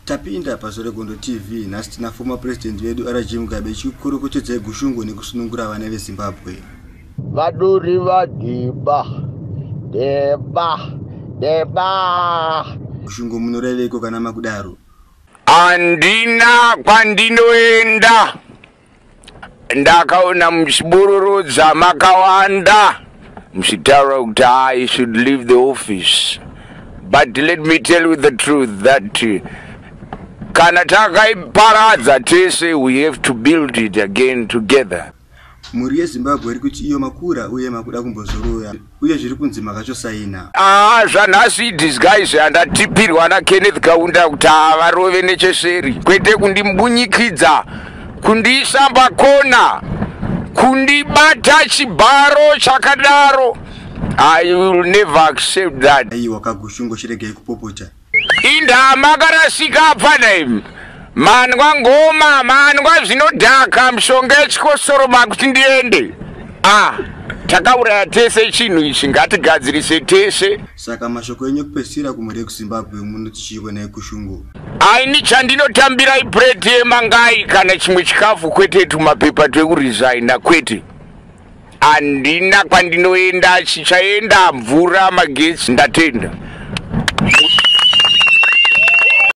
Tapinda paZoregondo TV nhasi tina former president wedu RG Mugabe chikurukutidza gushungu nekusunungura vana veZimbabwe. Vaduri vadeba deba Gushungu munoreveko kana makudaro? Andina kwandinoenda ndakaona muchibururudza makawanda muchitaura kuti I should leave the office, but let me tell you the truth that kana takaiparadza tese we have to build it again together. Muri yeZimbabwe iri kuti iyo makura uye makuda kumbozoroya uye zviri kunzi makachosaina. Zvanhasi disguise andatipirwa naKenneth Kaunda kuti varove necheseri, kwete kundimubunyikidza, kundisamba kona, kundibata chibharo chakadaro. I will never accept that. Aiwa kagushungu chiregei kupopota. Indama karasika panaim. Manwa ngoma, manwa zvinodhaka, mishonga yechikosoro kuti ndiende. Takauraya tese chinhu ichi, ngatigadzirise tese. Saka mashoko enyu kupesira kumuri kuZimbabwe munoti chione kushungu. Aini chandinotambira ibread yemangai kana chimwe chikafu, kwete tumapepa twekuresigna kwete. Andina kwandinoenda, chichaenda mvura magetsi ndatenda.